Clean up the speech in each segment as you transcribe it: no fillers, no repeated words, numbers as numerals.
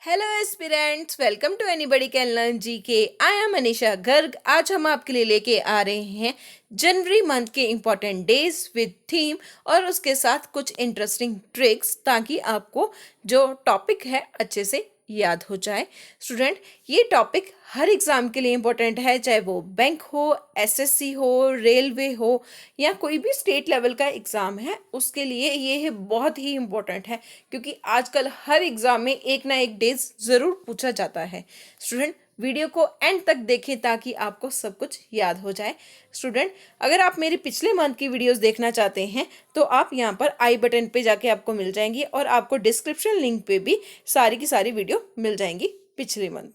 Hello aspirants, welcome to anybody can learn GK. I am Anisha Garg. आज हम आपके लिए लेके आ रहे हैं जनवरी मंथ के इम्पोर्टेंट डेज विद थीम और उसके साथ कुछ इंटरेस्टिंग ट्रिक्स, ताकि आपको जो टॉपिक है अच्छे से याद हो जाए। स्टूडेंट, ये टॉपिक हर एग्ज़ाम के लिए इम्पोर्टेंट है, चाहे वो बैंक हो, एसएससी हो, रेलवे हो या कोई भी स्टेट लेवल का एग्ज़ाम है, उसके लिए ये बहुत ही इम्पोर्टेंट है। क्योंकि आजकल हर एग्ज़ाम में एक ना एक डेज ज़रूर पूछा जाता है। स्टूडेंट, वीडियो को एंड तक देखें ताकि आपको सब कुछ याद हो जाए। स्टूडेंट, अगर आप मेरी पिछले मंथ की वीडियोस देखना चाहते हैं तो आप यहाँ पर आई बटन पे जाके आपको मिल जाएंगी, और आपको डिस्क्रिप्शन लिंक पे भी सारी की सारी वीडियो मिल जाएंगी पिछले मंथ।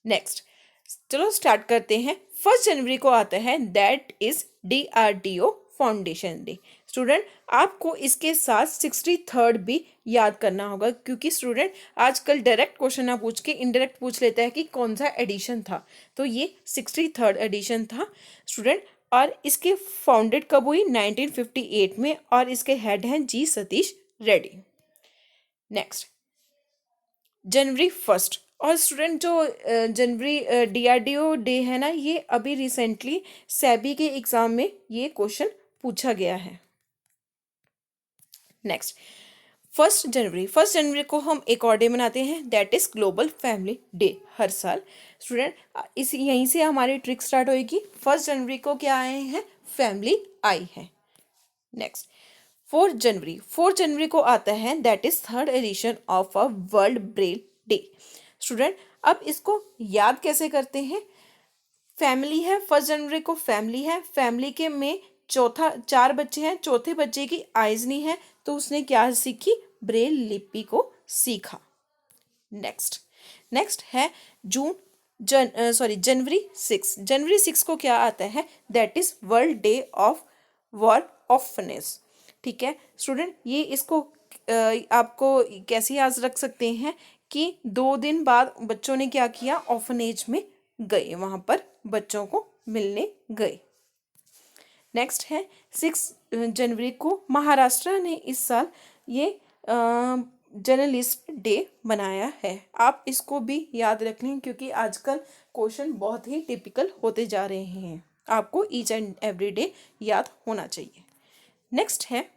नेक्स्ट, चलो स्टार्ट करते हैं। 1 जनवरी को आता है, that is DRDO foundation day. Student, आपको इसके साथ 63rd भी याद करना होगा, क्योंकि स्टूडेंट आजकल डायरेक्ट क्वेश्चन ना पूछ के इनडायरेक्ट पूछ लेता है कि कौन सा एडिशन था। तो ये 63rd एडिशन था स्टूडेंट। और इसके फाउंडेड कब हुई? 1958 में, और इसके हेड हैं जी सतीश रेड्डी। नेक्स्ट, जनवरी 1। और स्टूडेंट, जो जनवरी DRDO डे है ना, ये अभी रिसेंटली सेबी के एग्जाम में ये क्वेश्चन पूछा गया है। नेक्स्ट, 1 जनवरी को हम एक और डे मनाते हैं, that is global family day. हर साल स्टूडेंट इस यहीं से हमारी ट्रिक स्टार्ट होएगी। 1 जनवरी को क्या आए हैं? फैमिली आई है। नेक्स्ट, 4 जनवरी को आता है, that is 3rd edition of a world Braille day. Student, अब इसको याद कैसे करते हैं? फैमिली है, 1 जनवरी को फैमिली है, फैमिली के में चौथा 4 बच्चे हैं, चौथे बच्चे की आइज नहीं है, तो उसने क्या सीखी? ब्रेल लिपि को सीखा। नेक्स्ट, नेक्स्ट है जून जनवरी 6 को क्या आता है? That is world day of war orphans. ठीक है स्टूडेंट, ये इसको आपको कैसे याद रख सकते हैं कि 2 दिन बाद बच्चों ने क्या किया? ऑफनेज में गए, वहां पर बच्चों को मिलने गए। नेक्स्ट है 6 जनवरी को महाराष्ट्र ने इस साल ये जर्नलिस्ट डे मनाया है। आप इसको भी याद रख लें, क्योंकि आजकल क्वेश्चन बहुत ही टिपिकल होते जा रहे हैं। आपको ईच एंड एवरी डे याद होना चाहिए। नेक्स्ट है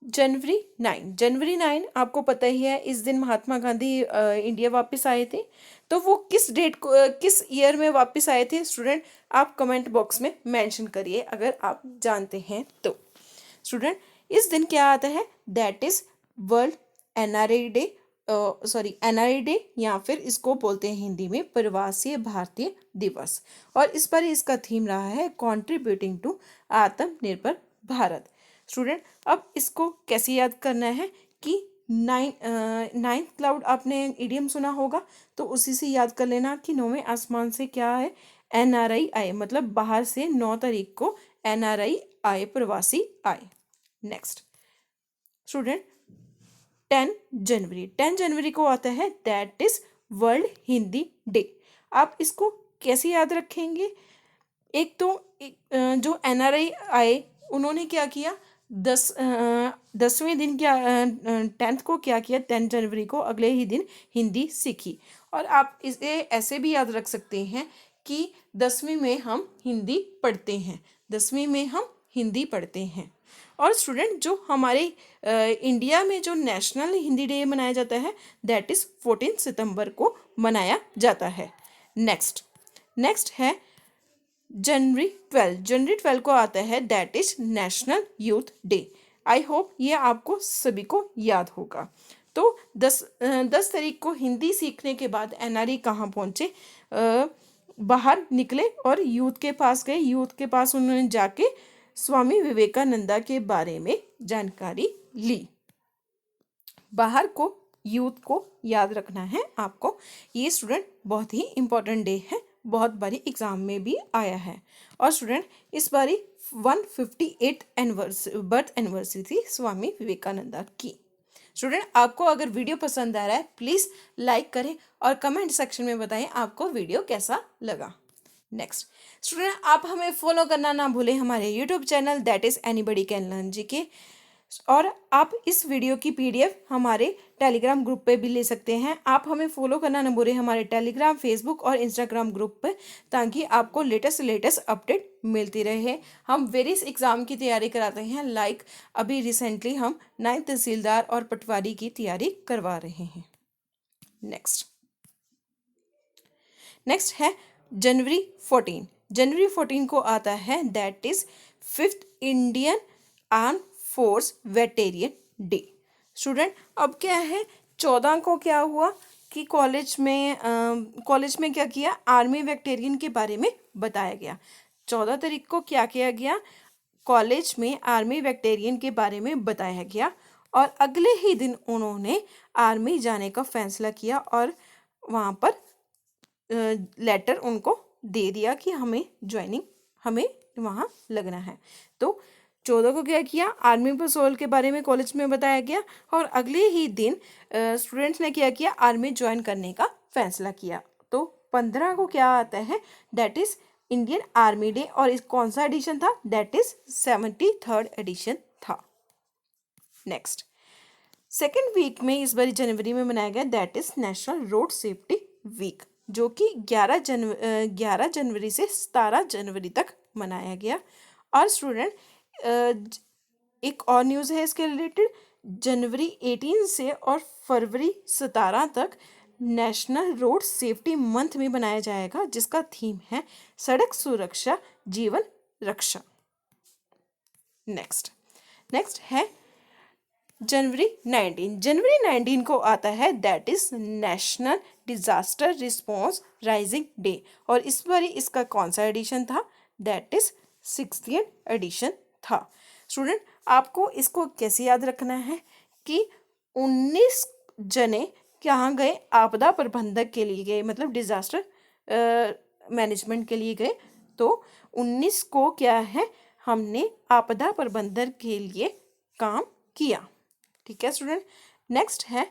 जनवरी 9। आपको पता ही है, इस दिन महात्मा गांधी इंडिया वापस आए थे। तो वो किस डेट को किस ईयर में वापस आए थे? स्टूडेंट, आप कमेंट बॉक्स में मेंशन करिए अगर आप जानते हैं तो। स्टूडेंट, इस दिन क्या आता है? That is world NRI day, NRI day, या फिर इसको बोलते हैं हिंदी में प्रवासी भारतीय दिवस। और इस पर इसका थीम रहा है कंट्रीब्यूटिंग टू आत्मनिर्भर भारत। स्टूडेंट, अब इसको कैसे याद करना है कि नाइन्थ क्लाउड आपने इडियम सुना होगा, तो उसी से याद कर लेना कि 9वें आसमान से क्या है? NRI आए, मतलब बाहर से 9 तारीख को NRI आए, प्रवासी आए। नेक्स्ट स्टूडेंट, 10 जनवरी को आता है, that is world Hindi day. आप इसको कैसे याद रखेंगे? एक तो जो NRI आए, उन्होंने क्या किया? 10वें दिन क्या 10th को क्या किया? 10 जनवरी को अगले ही दिन हिंदी सीखी। और आप इसे ऐसे भी याद रख सकते हैं कि 10वीं में हम हिंदी पढ़ते हैं, 10वीं में हम हिंदी पढ़ते हैं। और स्टूडेंट, जो हमारे इंडिया में जो नेशनल हिंदी डे मनाया जाता है, दैट इज 14 सितंबर को मनाया जाता है। नेक्स्ट है जनवरी 12 को आता है, that is national youth day. I hope ये आपको सभी को याद होगा। तो 10 तारीख को हिंदी सीखने के बाद NRI कहाँ पहुँचे? बाहर निकले और यूथ के पास गए। यूथ के पास उन्होंने जाके स्वामी विवेकानंदा के बारे में जानकारी ली। बाहर को यूथ को याद रखना है आपको। ये स्टूडेंट बहुत ही इम्पोर्टेंट डे है, बहुत बारी एग्जाम में भी आया है। और स्टूडेंट, इस बारी 158th बर्थ एनिवर्सरी थी स्वामी विवेकानंदा की। स्टूडेंट, आपको अगर वीडियो पसंद आ रहा है, प्लीज़ लाइक करें और कमेंट सेक्शन में बताएं आपको वीडियो कैसा लगा। नेक्स्ट स्टूडेंट, आप हमें फॉलो करना ना भूलें, हमारे YouTube channel that is anybody can learn GK. और आप इस वीडियो की पीडीएफ हमारे टेलीग्राम ग्रुप पे भी ले सकते हैं। आप हमें फॉलो करना न भूलें हमारे टेलीग्राम, फेसबुक और इंस्टाग्राम ग्रुप पे, ताकि आपको लेटेस्ट अपडेट मिलती रहे। हम वेरियस एग्ज़ाम की तैयारी कराते हैं, लाइक अभी रिसेंटली हम 9th तहसीलदार और पटवारी की तैयारी करवा रहे हैं। नेक्स्ट है जनवरी 14 को आता है, that is 5th Indian arm force veteran day. Student, अब क्या है, 14 को क्या हुआ कि कॉलेज में क्या किया, आर्मी वेटेरियन के बारे में बताया गया। 14 तारीख को क्या किया गया, कॉलेज में आर्मी वेटेरियन के बारे में बताया गया, और अगले ही दिन उन्होंने आर्मी जाने का फैसला किया और वहाँ पर लेटर उनको दे दिया कि हमें वहाँ लगना है। तो 14 को क्या किया, आर्मी पेट्रोल के बारे में कॉलेज में बताया गया, और अगले ही दिन स्टूडेंट्स ने क्या किया, आर्मी ज्वाइन करने का फैसला किया। तो 15 को क्या आता है, that is Indian army day, और इस कौन सा एडिशन था, दैट इज 73rd एडिशन था। नेक्स्ट, सेकेंड वीक में इस बार जनवरी में मनाया गया, that is national road safety week, जो कि 11 जनवरी से 17 जनवरी तक मनाया गया। और स्टूडेंट, एक और न्यूज़ है इसके रिलेटेड, जनवरी 18 से और फरवरी 17 तक नेशनल रोड सेफ्टी मंथ में मनाया जाएगा, जिसका थीम है सड़क सुरक्षा जीवन रक्षा। नेक्स्ट है जनवरी 19 को आता है, that is national disaster response rising day, और इस बार इसका कौन सा एडिशन था, दैट इज 60th एडिशन था। स्टूडेंट, आपको इसको कैसे याद रखना है कि 19 जने कहाँ गए, आपदा प्रबंधक के लिए गए, मतलब डिजास्टर मैनेजमेंट के लिए गए। तो 19 को क्या है, हमने आपदा प्रबंधन के लिए काम किया। ठीक है स्टूडेंट। नेक्स्ट है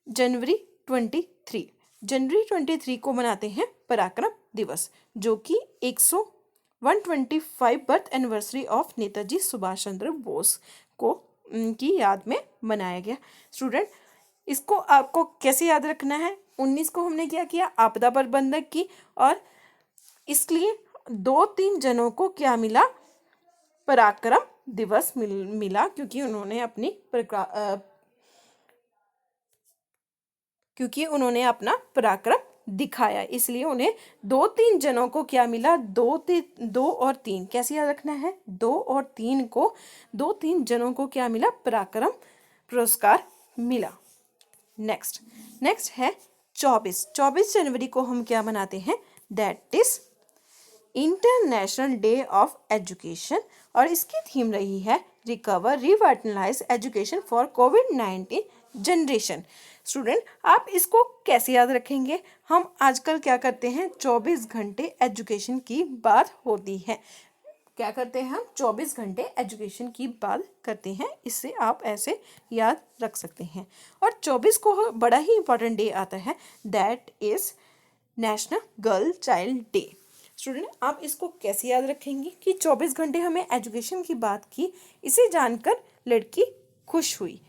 जनवरी 23 को मनाते हैं पराक्रम दिवस, जो कि 125 birth anniversary of Netaji Subhash Chandra Bose को की याद में मनाया गया। स्टूडेंट, इसको आपको कैसे याद रखना है, 19 को हमने क्या किया, आपदा प्रबंधक की, और इसलिए 2-3 जनों को क्या मिला, पराक्रम दिवस मिला, क्योंकि उन्होंने अपना पराक्रम दिखाया, इसलिए उन्हें 2-3 जनों को क्या मिला, 2 और 3 कैसे याद रखना है, 2-3 जनों को क्या मिला, पराक्रम पुरस्कार मिला। नेक्स्ट है 24 जनवरी को हम क्या मनाते हैं, that is international day of education, और इसकी थीम रही है recover revitalise education for covid generation. Student, आप इसको कैसे याद रखेंगे, हम आजकल क्या करते हैं, 24 घंटे एजुकेशन की बात होती है, क्या करते हैं हम, 24 घंटे एजुकेशन की बात करते हैं, इससे आप ऐसे याद रख सकते हैं। और 24 को बड़ा ही इंपॉर्टेंट डे आता है, that is national girl child day. Student, आप इसको कैसे याद रखेंगे कि 24 घंटे हमें एजुकेशन की बात की, इसे जानकर लड़की खुश हुई,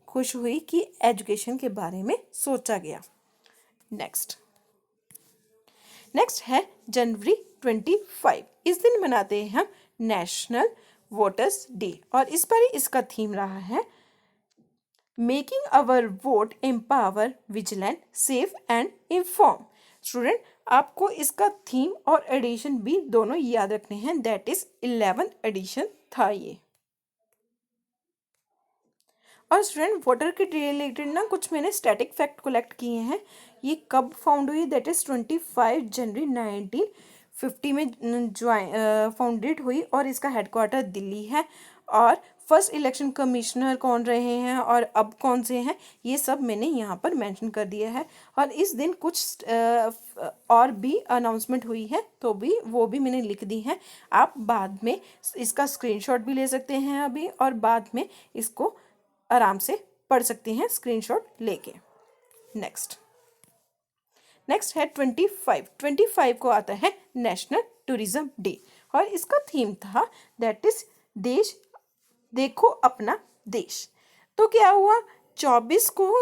खुश हुई कि एजुकेशन के बारे में सोचा गया। नेक्स्ट है जनवरी 25, इस दिन मनाते हैं हम नेशनल वोटर्स डे, और इस बार इसका थीम रहा है making our vote empower vigilant safe and inform. Student, आपको इसका थीम और एडिशन भी दोनों याद रखने हैं, दैट इज 11th एडिशन था ये। और स्टूडेंट, वोटर के रिलेटेड ना कुछ मैंने स्टैटिक फैक्ट कलेक्ट किए हैं। ये कब फाउंड हुई, दैट इज 25 जनवरी 1950 में फाउंडेड हुई, और इसका हेडक्वार्टर दिल्ली है। और फर्स्ट इलेक्शन कमिश्नर कौन रहे हैं और अब कौन से हैं, ये सब मैंने यहाँ पर मेंशन कर दिया है। और इस दिन कुछ और भी अनाउंसमेंट हुई है, तो वो भी मैंने लिख दी हैं। आप बाद में इसका स्क्रीनशॉट भी ले सकते हैं अभी, और बाद में इसको आराम से पढ़ सकते हैं स्क्रीनशॉट लेके। नेक्स्ट है 25 को आता है नेशनल टूरिज्म डे, और इसका थीम था दैट इज देश देखो अपना देश। तो क्या हुआ, 24 को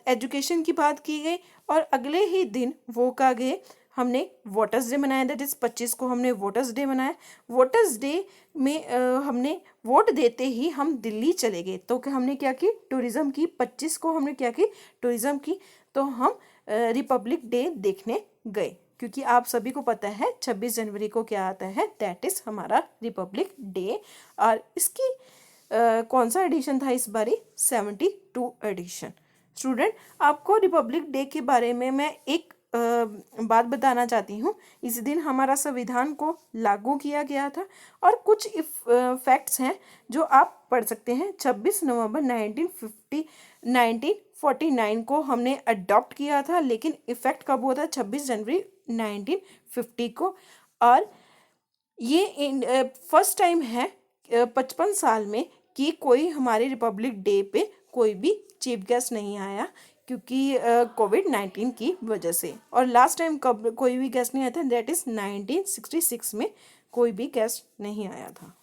एजुकेशन की बात की गई और अगले ही दिन वो कहा गए हमने वोटर्स डे मनाया, दैट इज 25 को हमने वोटर्स डे मनाया। वोटर्स डे में हमने वोट देते ही हम दिल्ली चले गए, तो हमने क्या की, टूरिज्म की। 25 को हमने क्या की, टूरिज्म की। तो हम रिपब्लिक डे देखने गए, क्योंकि आप सभी को पता है 26 जनवरी को क्या आता है, दैट इज हमारा रिपब्लिक डे। और इसकी कौन सा एडिशन था इस बारी, 72 एडिशन। स्टूडेंट, आपको रिपब्लिक डे के बारे में मैं एक बात बताना चाहती हूँ। इस दिन हमारा संविधान को लागू किया गया था और कुछ फैक्ट्स हैं जो आप पढ़ सकते हैं। 26 नवंबर 1949 को हमने अडॉप्ट किया था, लेकिन इफेक्ट कब हुआ था, 26 जनवरी 1950 को। और ये फर्स्ट टाइम है 55 साल में कि कोई हमारे रिपब्लिक डे पे कोई भी चीफ गेस्ट नहीं आया, क्योंकि कोविड-19 की वजह से। और लास्ट टाइम कब कोई भी गेस्ट नहीं आया था, दैट इज 1966 में कोई भी गेस्ट नहीं आया था।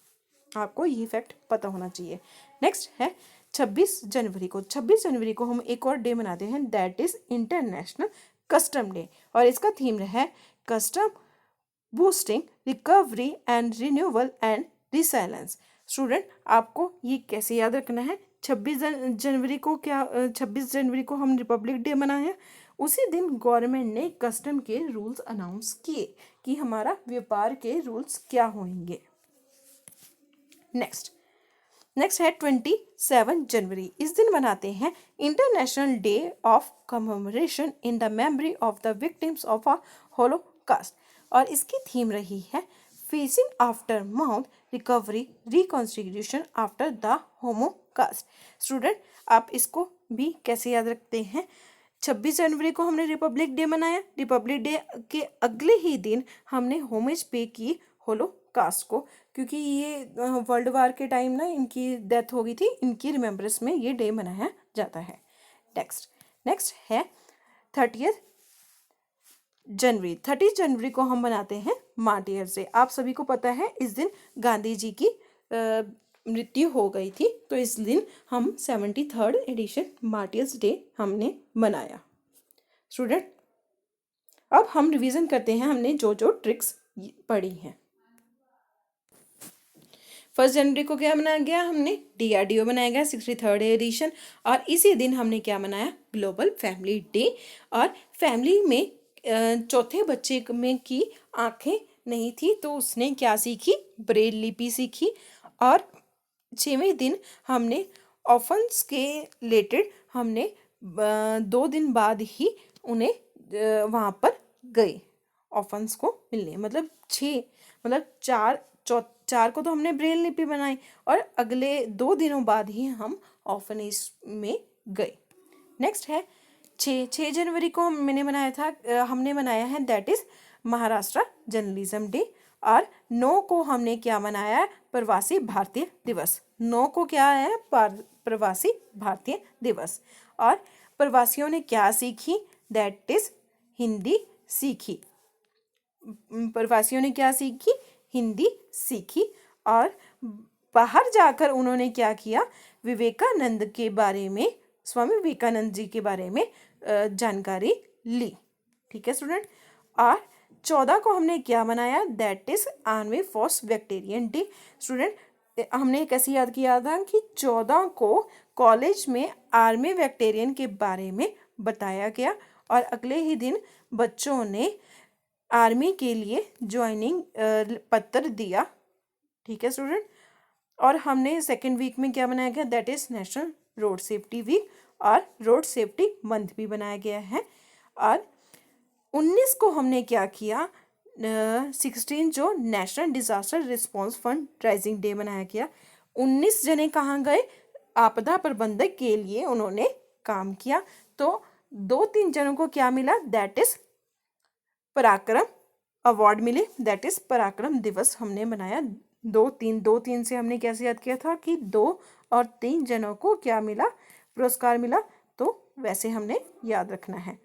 आपको ये फैक्ट पता होना चाहिए। नेक्स्ट है 26 जनवरी को। 26 जनवरी को हम एक और डे मनाते हैं, that is international custom day. और इसका थीम है custom boosting recovery and renewal and resilience. Student, आपको ये कैसे याद रखना है, 26 जनवरी को हम रिपब्लिक डे मनाया। उसी दिन गवर्नमेंट ने कस्टम के रूल्स अनाउंस किए कि हमारा व्यापार के रूल्स क्या होंगे। नेक्स्ट है 27 जनवरी। इस दिन मनाते हैं international day of commemoration in the memory of the victims of a Holocaust. और इसकी थीम रही है facing after mouth recovery reconstitution after the Holocaust. Student, आप इसको भी कैसे याद रखते हैं, 26 जनवरी को हमने रिपब्लिक डे मनाया, रिपब्लिक डे के अगले ही दिन हमने होमेज पे की होलोकास्ट को, क्योंकि ये वर्ल्ड वार के टाइम ना इनकी डेथ हो गई थी, इनकी रिमेम्बरेंस में ये डे मनाया जाता है। नेक्स्ट है 30 जनवरी। 30 जनवरी को हम मनाते हैं मार्टियर्स डे। आप सभी को पता है इस दिन गांधी जी की मृत्यु हो गई थी, तो इस दिन हम 73rd एडिशन मार्टियर्स डे हमने मनाया। स्टूडेंट, अब हम रिवीजन करते हैं हमने जो जो ट्रिक्स पढ़ी हैं। 1 जनवरी को क्या मनाया गया, हमने DRDO मनाया गया 63rd एडिशन। और इसी दिन हमने क्या मनाया, ग्लोबल फैमिली डे। और फैमिली में चौथे बच्चे में की आंखें नहीं थी, तो उसने क्या सीखी, ब्रेल लिपि सीखी। और 6वें दिन हमने ऑर्फन्स के रिलेटेड हमने 2 दिन बाद ही उन्हें वहाँ पर गए ऑर्फन्स को मिलने। मतलब 4 को तो हमने ब्रेल लिपि बनाई और अगले 2 दिनों बाद ही हम ऑर्फनेज में गए। नेक्स्ट है 6 जनवरी को हमने मनाया है, that is Maharashtra journalism day. और 9 को हमने क्या मनाया, प्रवासी भारतीय दिवस। 9 को क्या है, प्रवासी भारतीय दिवस। और प्रवासियों ने क्या सीखी, दैट इज हिंदी सीखी। प्रवासियों ने क्या सीखी, हिंदी सीखी। और बाहर जाकर उन्होंने क्या किया, विवेकानंद के बारे में, स्वामी विवेकानंद जी के बारे में जानकारी ली। ठीक है स्टूडेंट। और 14 को हमने क्या मनाया, that is army force veterans day. Student, हमने कैसे याद किया था कि 14 को कॉलेज में आर्मी वेक्टेरियन के बारे में बताया गया और अगले ही दिन बच्चों ने आर्मी के लिए ज्वाइनिंग पत्र दिया। ठीक है स्टूडेंट। और हमने सेकेंड वीक में क्या बनाया गया, that is national road safety week और रोड सेफ्टी मंथ भी बनाया गया है। और 19 को हमने क्या किया, 16 जो national disaster response fund rising day मनाया गया। 19 जने कहाँ गए, आपदा प्रबंधक के लिए उन्होंने काम किया। तो 2-3 जनों को क्या मिला, दैट इज पराक्रम अवार्ड मिले, दैट इज पराक्रम दिवस हमने मनाया। 2-3 से हमने कैसे याद किया था कि 2 और 3 जनों को क्या मिला, पुरस्कार मिला, तो वैसे हमने याद रखना है।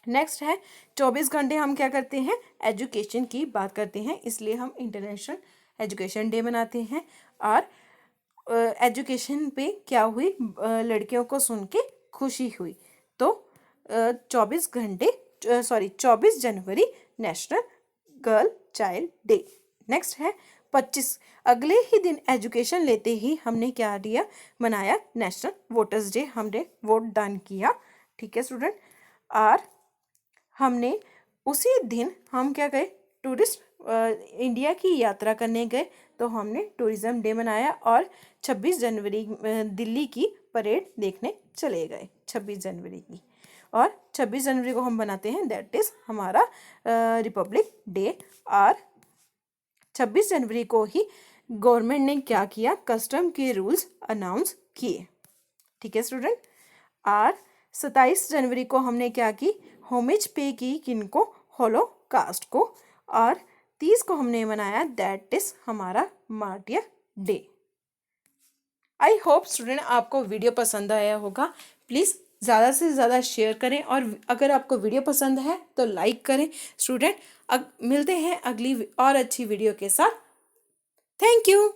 नेक्स्ट है 24 घंटे हम क्या करते हैं, एजुकेशन की बात करते हैं, इसलिए हम इंटरनेशनल एजुकेशन डे मनाते हैं। और एजुकेशन पे क्या हुई, लड़कियों को सुन के खुशी हुई, तो 24 जनवरी national girl child day. Next है 25, अगले ही दिन एजुकेशन लेते ही हमने क्या दिया, मनाया नेशनल वोटर्स डे, हमने वोट दान किया। ठीक है स्टूडेंट। और हमने उसी दिन हम क्या गए, टूरिस्ट इंडिया की यात्रा करने गए, तो हमने टूरिज्म डे मनाया और 26 जनवरी दिल्ली की परेड देखने चले गए 26 जनवरी की। और 26 जनवरी को हम बनाते हैं, दैट इज़ हमारा रिपब्लिक डे। और 26 जनवरी को ही गवर्नमेंट ने क्या किया, कस्टम के रूल्स अनाउंस किए। ठीक है स्टूडेंट। और 27 जनवरी को हमने क्या की, होमेज पे की, किनको, हॉलोकास्ट को। और 30 को हमने मनाया, दैट इज हमारा martyr day. I hope student आपको वीडियो पसंद आया होगा। प्लीज़ ज़्यादा से ज़्यादा शेयर करें, और अगर आपको वीडियो पसंद है तो लाइक करें स्टूडेंट। मिलते हैं अगली और अच्छी वीडियो के साथ। Thank you.